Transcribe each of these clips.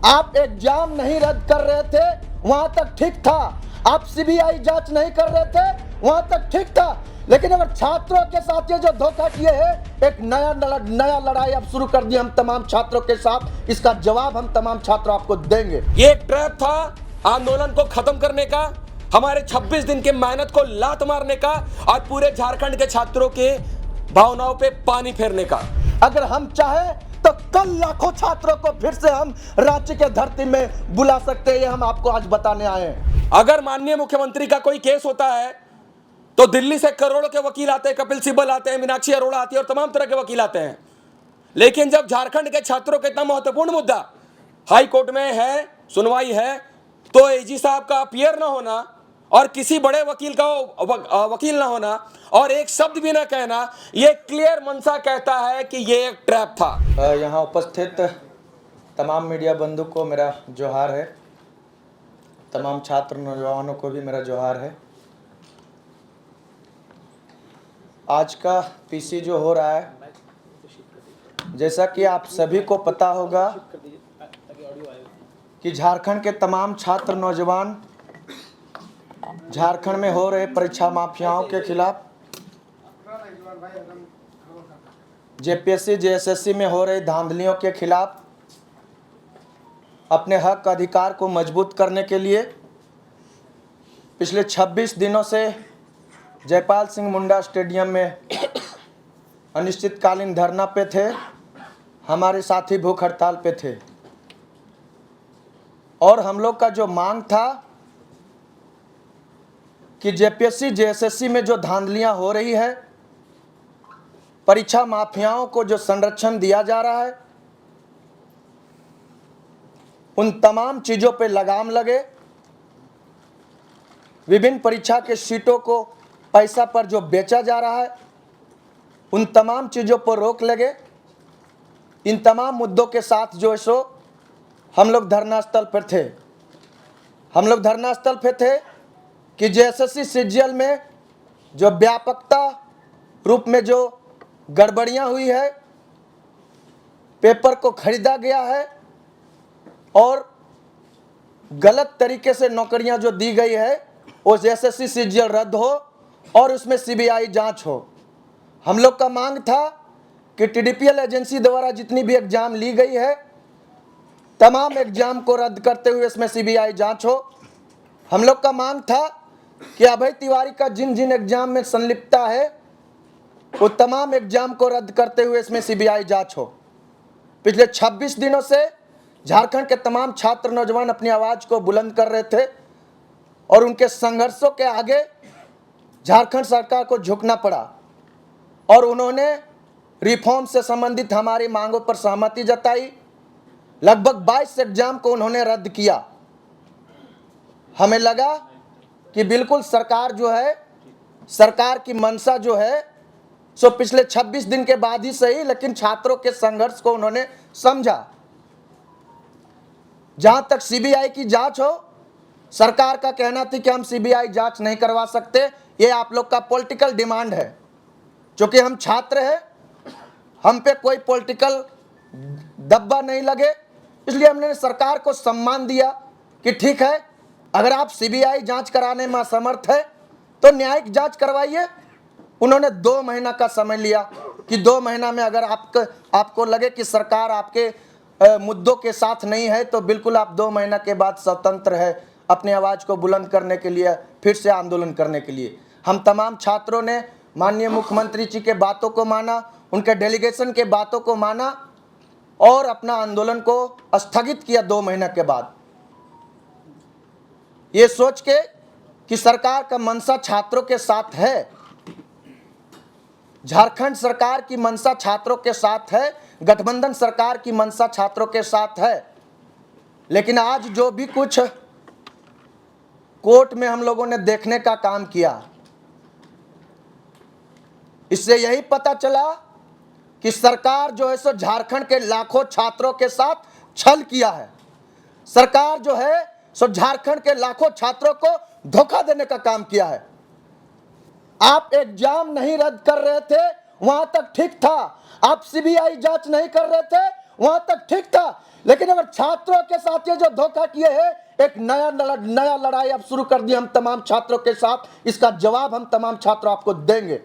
आप एग्जाम नहीं रद्द कर रहे थे, वहां तक ठीक था। आप सीबीआई जांच नहीं कर रहे थे, वहां तक ठीक था। लेकिन अगर छात्रों के साथ ये जो धोखा किए हैं, एक नया लड़ाई अब शुरू कर दी हम तमाम छात्रों के साथ। इसका जवाब हम तमाम छात्र आपको देंगे। ये एक ट्रैप था आंदोलन को खत्म करने का, हमारे 26 दिन के मेहनत को लात मारने का और पूरे झारखंड के छात्रों के भावनाओं पे पानी फेरने का। अगर हम चाहे तो कल लाखों छात्रों को फिर से हम रांची के धरती में बुला सकते हैं। ये हम आपको आज बताने आए हैं। अगर माननीय मुख्यमंत्री का कोई केस होता है तो दिल्ली से करोड़ों के वकील आते हैं, कपिल सिब्बल आते हैं, मीनाक्षी अरोड़ा आती है और तमाम तरह के वकील आते हैं। लेकिन जब झारखंड के छात्रों का इतना महत्वपूर्ण मुद्दा हाई कोर्ट में है, सुनवाई है, तो एजी साहब का अपीयर ना होना और किसी बड़े वकील का वकील ना होना और एक शब्द भी ना कहना, ये क्लियर मनसा कहता है कि ये एक ट्रैप था। यहाँ उपस्थित तमाम मीडिया बंधु को मेरा जोहार है। तमाम छात्र नौजवानों को भी मेरा जोहार है। आज का पीसी जो हो रहा है, जैसा कि आप सभी को पता होगा कि झारखंड के तमाम छात्र नौजवान झारखंड में हो रहे परीक्षा माफियाओं के खिलाफ, जेपीएससी जेएसएससी में हो रही धांधलियों के खिलाफ अपने हक अधिकार को मजबूत करने के लिए पिछले 26 दिनों से जयपाल सिंह मुंडा स्टेडियम में अनिश्चितकालीन धरना पे थे। हमारे साथी भूख हड़ताल पे थे और हम लोग का जो मांग था कि जेपीएससी जेएसएससी में जो धांधलियां हो रही है, परीक्षा माफियाओं को जो संरक्षण दिया जा रहा है, उन तमाम चीज़ों पे लगाम लगे। विभिन्न परीक्षा के सीटों को पैसा पर जो बेचा जा रहा है, उन तमाम चीज़ों पर रोक लगे। इन तमाम मुद्दों के साथ जो है सो हम लोग धरना स्थल पर थे। हम लोग धरना स्थल पर थे कि जेएसएससी सीजीएल में जो व्यापकता रूप में जो गड़बड़ियां हुई है, पेपर को खरीदा गया है और गलत तरीके से नौकरियां जो दी गई है, वो जेएसएससी सीजीएल रद्द हो और उसमें सीबीआई जांच हो। हम लोग का मांग था कि टीडीपीएल एजेंसी द्वारा जितनी भी एग्जाम ली गई है, तमाम एग्जाम को रद्द करते हुए इसमें सीबीआई जांच हो। हम लोग का मांग था कि अभय तिवारी का जिन जिन एग्जाम में संलिप्तता है, वो तमाम एग्जाम को रद्द करते हुए इसमें सीबीआई जांच हो। पिछले 26 दिनों से झारखंड के तमाम छात्र नौजवान अपनी आवाज़ को बुलंद कर रहे थे और उनके संघर्षों के आगे झारखंड सरकार को झुकना पड़ा और उन्होंने रिफॉर्म से संबंधित हमारी मांगों पर सहमति जताई। लगभग 22 एग्जाम को उन्होंने रद्द किया। हमें लगा कि बिल्कुल सरकार जो है, सरकार की मंशा जो है सो पिछले 26 दिन के बाद ही सही, लेकिन छात्रों के संघर्ष को उन्होंने समझा। जहां तक सीबीआई की जांच हो, सरकार का कहना था कि हम सीबीआई जांच नहीं करवा सकते, ये आप लोग का पॉलिटिकल डिमांड है। क्योंकि हम छात्र हैं, हम पे कोई पॉलिटिकल दब्बा नहीं लगे, इसलिए हमने सरकार को सम्मान दिया कि ठीक है, अगर आप सीबीआई जांच कराने में असमर्थ है तो न्यायिक जांच करवाइए। उन्होंने 2 महीना का समय लिया कि 2 महीना में अगर आपको लगे कि सरकार आपके मुद्दों के साथ नहीं है तो बिल्कुल आप 2 महीना के बाद स्वतंत्र है अपनी आवाज़ को बुलंद करने के लिए, फिर से आंदोलन करने के लिए। हम तमाम छात्रों ने माननीय मुख्यमंत्री जी के बातों को माना, उनके डेलीगेशन के बातों को माना और अपना आंदोलन को स्थगित किया 2 महीना के बाद, ये सोच के कि सरकार का मंशा छात्रों के साथ है। झारखंड सरकार की मंशा छात्रों के साथ है, गठबंधन सरकार की मंशा छात्रों के साथ है। लेकिन आज जो भी कुछ कोर्ट में हम लोगों ने देखने का काम किया, इससे यही पता चला कि सरकार जो है सो झारखंड के लाखों छात्रों के साथ छल किया है। सरकार जो है सो झारखंड के लाखों छात्रों को धोखा देने का काम किया है। आप एग्जाम नहीं रद्द कर रहे थे, वहां तक ठीक था। आप सीबीआई जांच नहीं कर रहे थे, वहां तक ठीक था, लेकिन अगर छात्रों के साथ ये जो धोखा किए हैं, एक नया लड़ाई अब शुरू कर दी हम तमाम छात्रों के साथ। इसका जवाब हम तमाम छात्र आपको देंगे।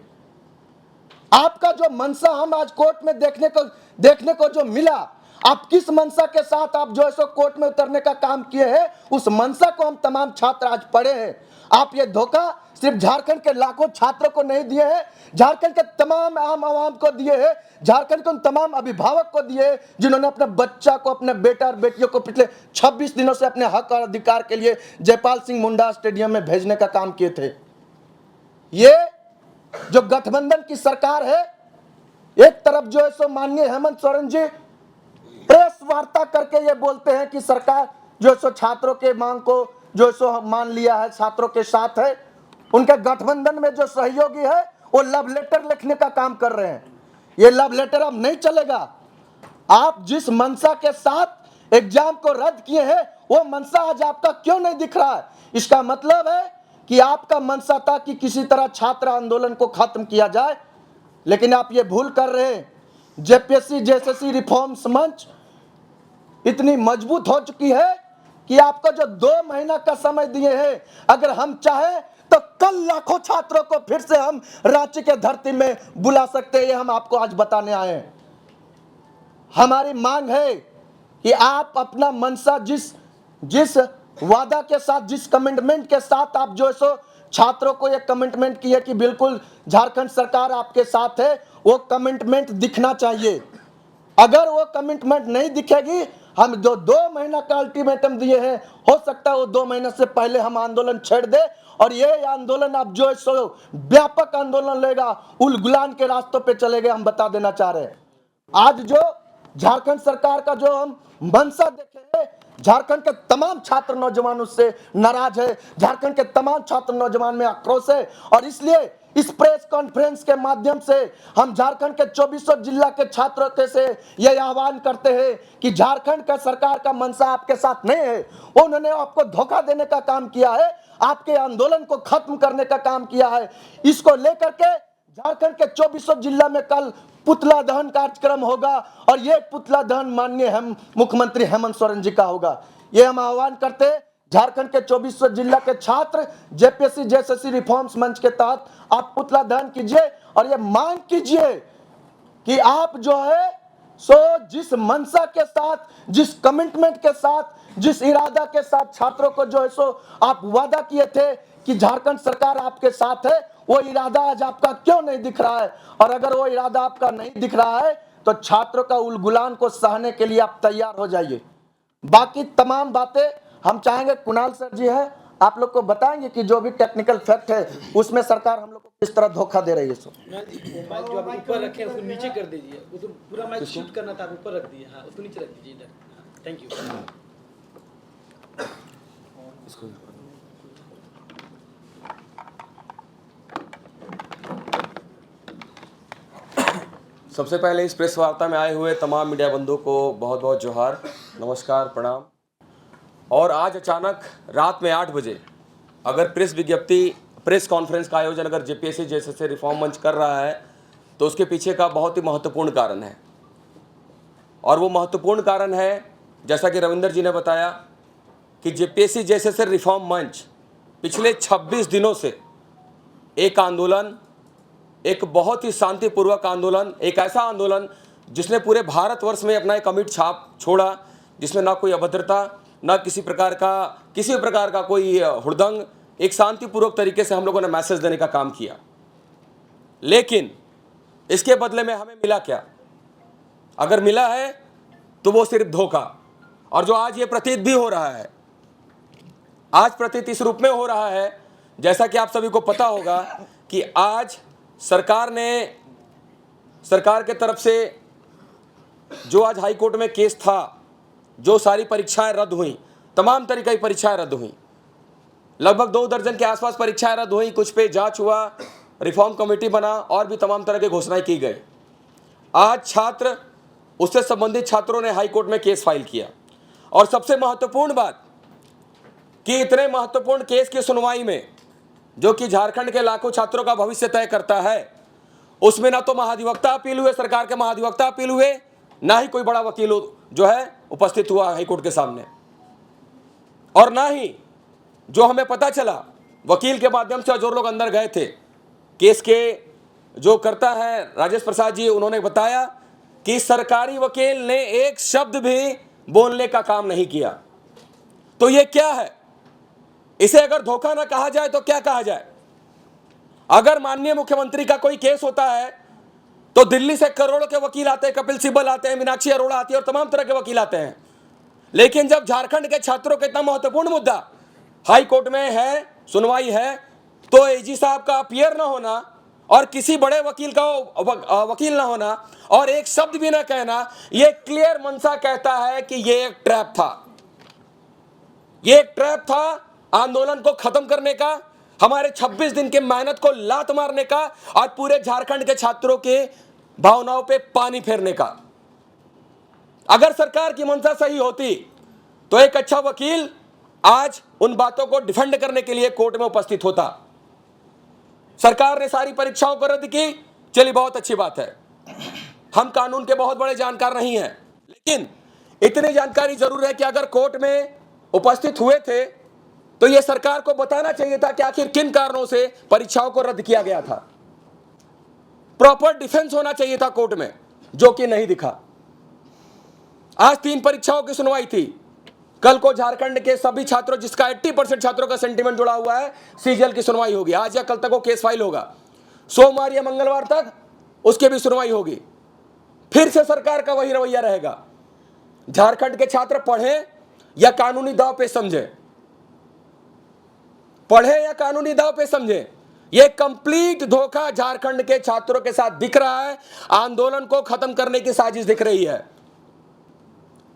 आपका जो मंशा हम आज कोर्ट में देखने को जो मिला, आप किस मंशा के साथ आप जो है सो कोर्ट में उतरने का काम किए हैं, उस मंशा को हम तमाम छात्र आज पढ़े हैं। आप ये धोखा सिर्फ झारखंड के लाखों छात्रों को नहीं दिए हैं, झारखंड के तमाम आम आवाम को दिए हैं, झारखंड के उन तमाम अभिभावक को दिए हैं जिन्होंने अपने बच्चा को, अपने बेटा और बेटियों को पिछले 26 दिनों से अपने हक और अधिकार के लिए जयपाल सिंह मुंडा स्टेडियम में भेजने का काम किए थे। ये जो गठबंधन की सरकार है, एक तरफ जो है सो माननीय हेमंत सोरेन जी प्रेस वार्ता करके ये बोलते हैं कि सरकार जो है सो छात्रों के मांग को जो है सो मान लिया है, छात्रों के साथ है। उनके गठबंधन में जो सहयोगी है वो लव लेटर लिखने का काम कर रहे हैं। ये लव लेटर अब नहीं चलेगा। आप जिस मंशा के साथ एग्जाम को रद्द किए हैं, वो मंशा आज आपका क्यों नहीं दिख रहा है? इसका मतलब है कि आपका मंशा था कि किसी तरह छात्र आंदोलन को खत्म किया जाए, लेकिन आप ये भूल कर रहे हैं। जेपीएससी जेएसएससी रिफॉर्म्स मंच इतनी मजबूत हो चुकी है कि आपको जो 2 महीना का समय दिए हैं, अगर हम चाहें तो कल लाखों छात्रों को फिर से हम रांची के धरती में बुला सकते हैं। ये हम आपको आज बताने आए हैं। हमारी मांग है कि आप अपना मंशा जिस वादा के साथ, जिस कमिटमेंट के साथ आप जो है सो छात्रों को ये कमिटमेंट किए कि बिल्कुल झारखंड सरकार आपके साथ है, वो कमिटमेंट दिखना चाहिए। अगर वो कमिटमेंट नहीं दिखेगी, हम जो 2 महीना का अल्टीमेटम दिए हैं, हो सकता है वो 2 महीने से पहले हम आंदोलन छेड़ दे और ये आंदोलन अब जो है सो व्यापक आंदोलन लेगा, उलगुलान के रास्तों पे चलेगा। हम बता देना चाह रहे हैं, आज जो झारखंड सरकार का जो हम मंशा देखे हैं, झारखंड के तमाम छात्र नौजवान उससे नाराज है, झारखंड के तमाम छात्र नौजवान में आक्रोश है। और इसलिए इस प्रेस कॉन्फ्रेंस के माध्यम से हम झारखंड के 2400 जिला के छात्रों के से यह आह्वान करते हैं कि झारखंड का सरकार का मंशा आपके साथ नहीं है। उन्होंने आपको धोखा देने का काम किया है, आपके आंदोलन को खत्म करने का काम किया है। इसको लेकर के झारखंड के 2400 जिला में कल पुतला दहन कार्यक्रम होगा और ये पुतला दहन माननीय मुख्यमंत्री हेमंत सोरेन जी का होगा। ये हम आह्वान करते हैं झारखंड के 2400 जिला के छात्र जेपीएससी जेएसएससी रिफॉर्म्स मंच के तहत आप पुतला दहन कीजिए और ये मांग कीजिए कि आप जो है सो जिस मंशा के साथ, जिस कमिटमेंट के साथ, जिस इरादा के साथ छात्रों को जो है सो आप वादा किए थे कि झारखंड सरकार आपके साथ है, वो इरादा आज आपका क्यों नहीं दिख रहा है? और अगर वो इरादा आपका नहीं दिख रहा है तो छात्रों का उलगुलान को सहने के लिए आप तैयार हो जाइए। बाकी तमाम बातें हम चाहेंगे कुणाल सर जी हैं, आप लोग को बताएंगे कि जो भी टेक्निकल फैक्ट है उसमें सरकार हम लोग को किस तरह धोखा दे रही है। सो माइक जो आप ऊपर रखे उसको नीचे कर दीजिए, वो तो पूरा माइक शूट करना था, आप ऊपर रख दिए। हाँ, उसको नीचे रख दीजिए इधर। Thank you. सबसे पहले इस प्रेस वार्ता में आए हुए तमाम मीडिया बंधुओं को बहुत बहुत जोहार, नमस्कार, प्रणाम। और आज अचानक रात में 8 बजे अगर प्रेस कॉन्फ्रेंस का आयोजन अगर जेपीएससी जेएसएससी रिफॉर्म मंच कर रहा है तो उसके पीछे का बहुत ही महत्वपूर्ण कारण है। और वो महत्वपूर्ण कारण है, जैसा कि रविंदर जी ने बताया, कि जेपीएससी जेएसएससी रिफॉर्म मंच पिछले 26 दिनों से एक आंदोलन, एक बहुत ही शांतिपूर्वक आंदोलन, एक ऐसा आंदोलन जिसने पूरे भारतवर्ष में अपना एक अमिट छाप छोड़ा, जिसमें ना कोई अभद्रता, ना किसी प्रकार का कोई हुड़दंग, एक शांतिपूर्वक तरीके से हम लोगों ने मैसेज देने का काम किया। लेकिन इसके बदले में हमें मिला क्या? अगर मिला है तो वो सिर्फ धोखा। और जो आज ये प्रतीत भी हो रहा है, आज प्रतीत इस रूप में हो रहा है, जैसा कि आप सभी को पता होगा कि आज सरकार के तरफ से जो आज हाई कोर्ट में केस था, जो सारी परीक्षाएं रद्द हुई, तमाम तरीके की परीक्षाएं रद्द हुई, लगभग 2 दर्जन के आसपास परीक्षाएं रद्द हुई, कुछ पे जांच हुआ, रिफॉर्म कमेटी बना और भी तमाम तरह की घोषणाएं की गई। आज छात्र, उससे संबंधित छात्रों ने हाई कोर्ट में केस फाइल किया। और सबसे महत्वपूर्ण बात कि इतने महत्वपूर्ण केस की सुनवाई में, जो कि झारखंड के लाखों छात्रों का भविष्य तय करता है, उसमें ना तो महाधिवक्ता अपील हुए, सरकार के महाधिवक्ता अपील हुए, ना ही कोई बड़ा वकील जो है उपस्थित हुआ हाईकोर्ट के सामने, और ना ही जो हमें पता चला वकील के माध्यम से जो लोग अंदर गए थे, केस के जो करता है राजेश प्रसाद जी, उन्होंने बताया कि सरकारी वकील ने एक शब्द भी बोलने का काम नहीं किया। तो ये क्या है? इसे अगर धोखा ना कहा जाए तो क्या कहा जाए? अगर माननीय मुख्यमंत्री का कोई केस होता है तो दिल्ली से करोड़ों के वकील आते हैं, कपिल सिब्बल आते हैं, मीनाक्षी अरोड़ा आती है और तमाम तरह के वकील आते हैं। लेकिन जब झारखंड के छात्रों का इतना महत्वपूर्ण मुद्दा हाई कोर्ट में है, सुनवाई है, तो एजी साहब का अपीयर ना होना और किसी बड़े वकील का वकील ना होना और एक शब्द भी ना कहना, यह क्लियर मंशा कहता है कि यह एक ट्रैप था। यह एक ट्रैप था आंदोलन को खत्म करने का, हमारे 26 दिन के मेहनत को लात मारने का और पूरे झारखंड के छात्रों के भावनाओं पे पानी फेरने का। अगर सरकार की मंशा सही होती तो एक अच्छा वकील आज उन बातों को डिफेंड करने के लिए कोर्ट में उपस्थित होता। सरकार ने सारी परीक्षाओं को रद्द की, चलिए बहुत अच्छी बात है। हम कानून के बहुत बड़े जानकार नहीं हैं, लेकिन इतनी जानकारी जरूर है कि अगर कोर्ट में उपस्थित हुए थे तो यह सरकार को बताना चाहिए था कि आखिर किन कारणों से परीक्षाओं को रद्द किया गया था। प्रॉपर डिफेंस होना चाहिए था कोर्ट में, जो कि नहीं दिखा। आज 3 परीक्षाओं की सुनवाई थी। कल को झारखंड के सभी छात्रों, जिसका 80% छात्रों का सेंटीमेंट जुड़ा हुआ है, सीजीएल की सुनवाई होगी। आज या कल तक वो केस फाइल होगा। सोमवार या मंगलवार तक उसकी भी सुनवाई होगी। फिर से सरकार का वही रवैया रहेगा। झारखंड के छात्र पढ़ें या कानूनी दांव पे समझें, पढ़े या कानूनी दांव पे समझें, यह कंप्लीट धोखा झारखंड के छात्रों के साथ दिख रहा है। आंदोलन को खत्म करने की साजिश दिख रही है।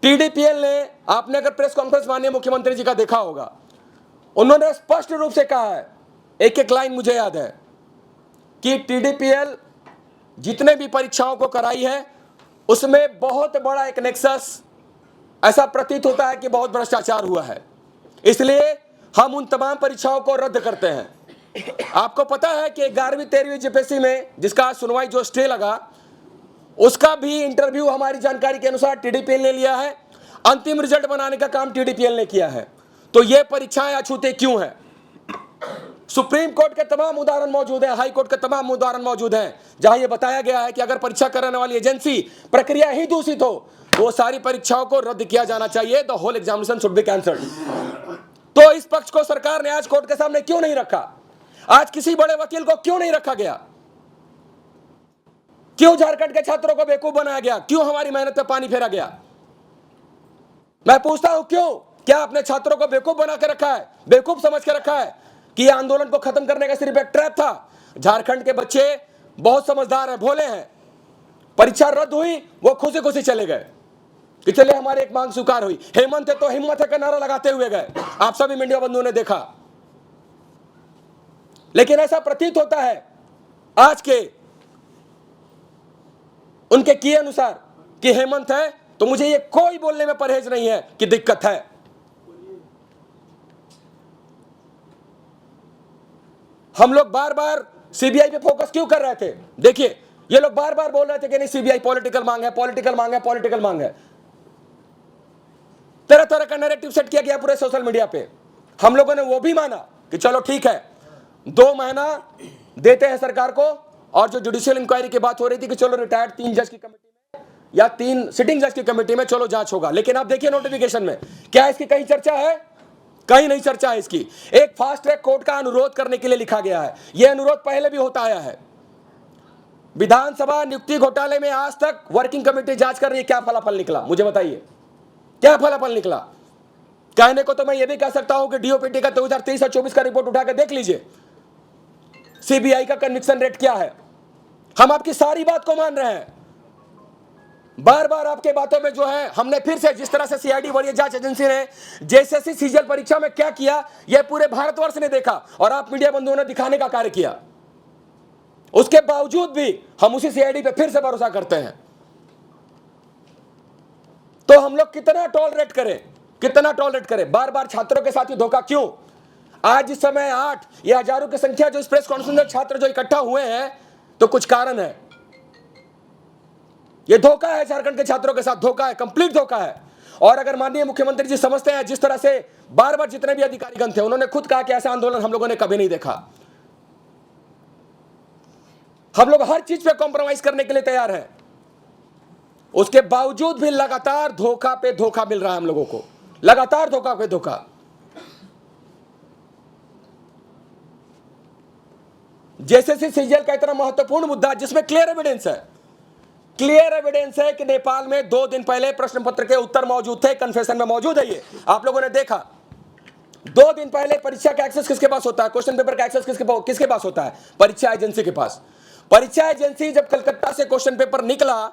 टीडीपीएल ने, आपने अगर प्रेस कॉन्फ्रेंस माननीय मुख्यमंत्री जी का देखा होगा, उन्होंने स्पष्ट रूप से कहा है, एक एक लाइन मुझे याद है, कि टीडीपीएल जितने भी परीक्षाओं को कराई है उसमें बहुत बड़ा एक नेक्सस, ऐसा प्रतीत होता है कि बहुत भ्रष्टाचार हुआ है, इसलिए हम उन तमाम परीक्षाओं को रद्द करते हैं। आपको पता है कि 11वीं 13वीं जीपीएससी में जिसका सुनवाई जो स्टे लगा, उसका भी इंटरव्यू हमारी जानकारी के अनुसार टीडीपीएल ने लिया है। अंतिम रिजल्ट बनाने का काम टीडीपीएल ने किया है। तो ये परीक्षाएं अछूते क्यों हैं? सुप्रीम कोर्ट के तमाम उदाहरण मौजूद हैं, हाई कोर्ट के तमाम उदाहरण मौजूद हैं, जहां यह बताया गया है कि अगर परीक्षा कराने वाली एजेंसी प्रक्रिया ही दूषित हो तो वो सारी परीक्षाओं को रद्द किया जाना चाहिए। The whole examination should be cancelled. तो इस पक्ष को सरकार ने आज कोर्ट के सामने क्यों नहीं रखा? आज किसी बड़े वकील को क्यों नहीं रखा गया? क्यों झारखंड के छात्रों को बेवकूफ बनाया गया? क्यों हमारी मेहनत पे पानी फेरा गया? मैं पूछता हूं, क्यों? क्या अपने छात्रों को बेवकूफ बना के रखा है, बेवकूफ समझ के रखा है कि यह आंदोलन को खत्म करने का सिर्फ एक ट्रैप था? झारखंड के बच्चे बहुत समझदार हैं, भोले हैं। परीक्षा रद्द हुई, वो खुशी खुशी चले गए कि चले हमारी एक मांग स्वीकार हुई। हेमंत है तो हिम्मत है का नारा लगाते हुए गए। आप सभी मीडिया बंधुओं ने देखा। लेकिन ऐसा प्रतीत होता है आज के उनके किए अनुसार कि हेमंत है तो मुझे ये कोई बोलने में परहेज नहीं है कि दिक्कत है। हम लोग बार बार सीबीआई पे फोकस क्यों कर रहे थे? देखिए, ये लोग बार बार बोल रहे थे कि नहीं सीबीआई पॉलिटिकल मांग है, पॉलिटिकल मांग है, पॉलिटिकल मांग है। तरह तरह का नैरेटिव सेट किया गया पूरे सोशल मीडिया पे। हम लोगों ने वो भी माना कि चलो ठीक है, 2 महीना देते हैं सरकार को, और जो जुडिशियल इंक्वायरी की बात हो रही थी कि चलो रिटायर्ड 3 जज की कमेटी में या 3 सिटिंग जज की कमेटी में चलो जांच होगा। लेकिन आप देखिए नोटिफिकेशन में क्या इसकी कहीं चर्चा है? कहीं नहीं चर्चा है इसकी। एक फास्ट ट्रैक कोर्ट का अनुरोध करने के लिए लिखा गया है। यह अनुरोध पहले भी होता आया है। विधानसभा नियुक्ति घोटाले में आज तक वर्किंग कमेटी जांच कर रही है, क्या फलाफल निकला? मुझे बताइए, क्या फलाफल निकला? कहने को तो मैं यह भी कह सकता हूं कि डीओपीटी का 2023 और 24 का रिपोर्ट उठा के देख लीजिए, सीबीआई का कन्विक्शन रेट क्या है। हम आपकी सारी बात को मान रहे हैं। बार बार आपके बातों में जो है, हमने फिर से जिस तरह से सीआईडी वरीय जांच एजेंसी ने जेएसएससी सीजीएल परीक्षा में क्या किया, यह पूरे भारतवर्ष ने देखा और आप मीडिया बंधुओं ने दिखाने का कार्य किया। उसके बावजूद भी हम उसी सीआईडी पे फिर से भरोसा करते हैं। तो हम लोग कितना टॉलरेट करें, कितना टॉलरेट करें? बार बार छात्रों के साथ ही धोखा क्यों? आज इस समय 8 या हजारों की संख्या जो इस प्रेस कॉन्फ्रेंस में छात्र जो इकट्ठा हुए हैं, तो कुछ कारण है। ये धोखा है, झारखंड के छात्रों के साथ धोखा है, कंप्लीट धोखा है। और अगर माननीय मुख्यमंत्री जी समझते हैं, जिस तरह से बार बार जितने भी अधिकारीगण थे उन्होंने खुद कहा कि ऐसा आंदोलन हम लोगों ने कभी नहीं देखा, हम लोग हर चीज पे कॉम्प्रोमाइज करने के लिए तैयार हैं, उसके बावजूद भी लगातार धोखा पे धोखा मिल रहा है हम लोगों को, लगातार धोखा पे धोखा। जेएसएससी सीजीएल का इतना महत्वपूर्ण मुद्दा जिसमें क्लियर एविडेंस है कि नेपाल में 2 दिन पहले प्रश्न पत्र के उत्तर मौजूद थे, कन्फेशन में मौजूद है, ये आप लोगों ने देखा। 2 दिन पहले परीक्षा का एक्सेस किसके पास होता है, क्वेश्चन पेपर का एक्सेस किसके पास होता है, परीक्षा एजेंसी के पास। परीक्षा एजेंसी जब कलकत्ता से क्वेश्चन पेपर निकला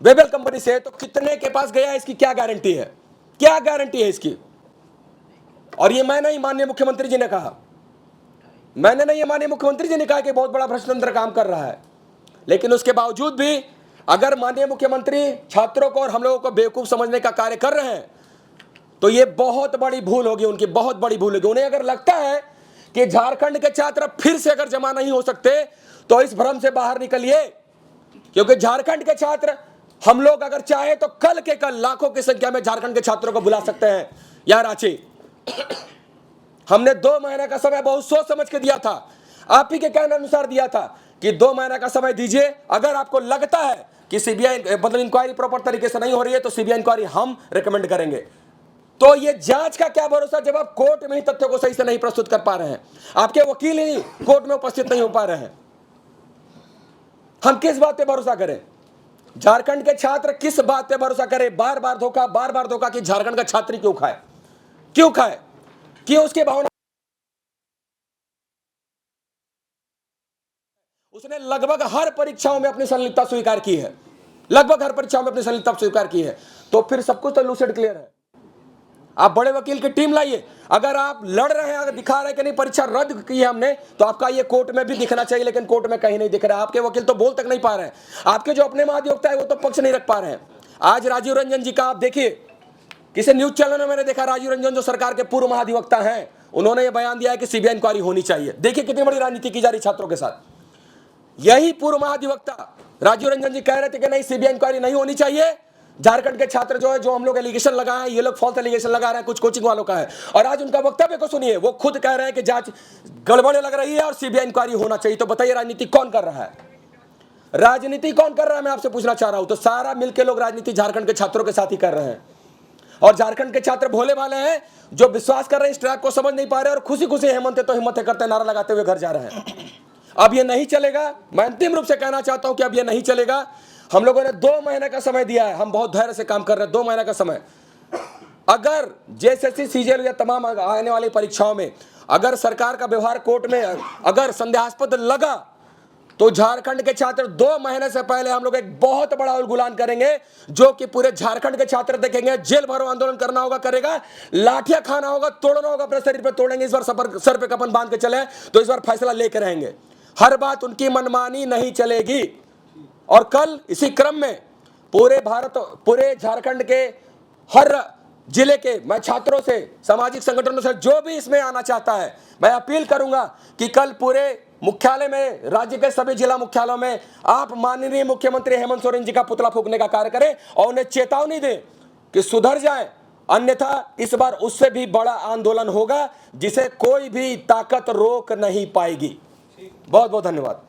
वेबल कंपनी से, तो कितने के पास गया, इसकी क्या गारंटी है, क्या गारंटी है इसकी। और ये मैं नहीं, माननीय मुख्यमंत्री जी ने कहा, मैंने नहीं, ये माननीय मुख्यमंत्री जी ने कहा कि बहुत बड़ा भ्रष्टाचार काम कर रहा है। लेकिन उसके बावजूद भी अगर माननीय मुख्यमंत्री छात्रों को और हम लोगों को बेवकूफ समझने का कार्य कर रहे हैं, तो ये बहुत बड़ी भूल होगी उनकी, बहुत बड़ी भूल होगी। उन्हें अगर लगता है कि झारखंड के छात्र फिर से अगर जमा नहीं हो सकते, तो इस भ्रम से बाहर निकलिए, क्योंकि झारखंड के छात्र हम लोग अगर चाहे तो कल के कल लाखों की संख्या में झारखंड के छात्रों को बुला सकते हैं। या रांची हमने 2 महीने का समय बहुत सोच समझ के दिया था, आप ही के कहने अनुसार दिया था कि 2 महीने का समय दीजिए। अगर आपको लगता है कि सीबीआई मतलब इंक्वायरी प्रॉपर तरीके से नहीं हो रही है, तो सीबीआई इंक्वायरी हम रेकमेंड करेंगे। तो ये जांच का क्या भरोसा जब आप कोर्ट में ही तथ्यों को सही से नहीं प्रस्तुत कर पा रहे हैं, आपके वकील ही कोर्ट में उपस्थित नहीं हो पा रहे हैं, हम किस बात पे भरोसा करें? झारखंड के छात्र किस बात पे भरोसा करें? बार बार धोखा कि झारखंड का छात्र क्यों खाए, क्यों उसके भावना। उसने लगभग हर परीक्षाओं में अपनी संलिप्तता स्वीकार की है, तो फिर सब कुछ तो लूसिड क्लियर है। आप बड़े वकील की टीम लाइए, अगर आप लड़ रहे हैं, अगर दिखा रहे हैं कि नहीं परीक्षा रद्द की है हमने, तो आपका ये कोर्ट में भी दिखना चाहिए, लेकिन कोर्ट में कहीं नहीं दिख रहा है। आपके वकील तो बोल तक नहीं पा रहे हैं, आपके जो अपने महाधिवक्ता है वो तो पक्ष नहीं रख पा रहे हैं। आज राजीव रंजन जी का आप देखिए, किसी न्यूज चैनल में मैंने देखा, राजीव रंजन जो सरकार के पूर्व महाधिवक्ता हैं, उन्होंने ये बयान दिया है कि सीबीआई इंक्वायरी होनी चाहिए। देखिए कितनी बड़ी राजनीति की जा रही छात्रों के साथ। यही पूर्व महाधिवक्ता राजीव रंजन जी कह रहे थे कि नहीं सीबीआई इंक्वायरी नहीं होनी चाहिए, झारखंड के छात्र जो हम लोग एलिगेशन लगाए हैं, ये लोग फॉल्स एलिगेशन लगा रहे हैं, कुछ कोचिंग वालों का है। और आज उनका वक्तव्य को सुनिए, वो खुद कह रहे हैं कि जांच गड़बड़ लग रही है और सीबीआई इंक्वायरी होना चाहिए। तो बताइए राजनीति कौन कर रहा है, राजनीति कौन कर रहा है? मैं आपसे पूछना चाह रहा हूं। तो सारा मिलकर लोग राजनीति झारखंड के छात्रों के साथ ही कर रहे हैं, और झारखंड के छात्र भोले भाले हैं जो विश्वास कर रहे हैं, इस ट्रैक को समझ नहीं पा रहे और खुशी खुशी हेमंत है तो हिम्मत है करते नारा लगाते हुए घर जा रहे हैं। अब ये नहीं चलेगा। मैं अंतिम रूप से कहना चाहता हूं कि अब ये नहीं चलेगा। हम लोगों ने 2 महीने का समय दिया है, हम बहुत धैर्य से काम कर रहे हैं। 2 महीने का समय, अगर जेएसएससी सीजीएल या तमाम आने वाली परीक्षाओं में अगर सरकार का व्यवहार कोर्ट में अगर संदेहास्पद लगा, तो झारखंड के छात्र 2 महीने से पहले हम लोग एक बहुत बड़ा उलगुलान करेंगे, जो कि पूरे झारखंड के छात्र देखेंगे। जेल भरो आंदोलन करना होगा, करेगा, लाठियां खाना होगा, तोड़ना होगा, अपने शरीर पे तोड़ेंगे। इस बार सर पे कफन बांध के चले, तो इस बार फैसला लेके रहेंगे। हर बात उनकी मनमानी नहीं चलेगी। और कल इसी क्रम में पूरे झारखंड के हर जिले के मैं छात्रों से, सामाजिक संगठनों से, जो भी इसमें आना चाहता है, मैं अपील करूंगा कि कल पूरे मुख्यालय में, राज्य के सभी जिला मुख्यालयों में आप माननीय मुख्यमंत्री हेमंत सोरेन जी का पुतला फूंकने का कार्य करें और उन्हें चेतावनी दें कि सुधर जाएं, अन्यथा इस बार उससे भी बड़ा आंदोलन होगा जिसे कोई भी ताकत रोक नहीं पाएगी। बहुत बहुत धन्यवाद।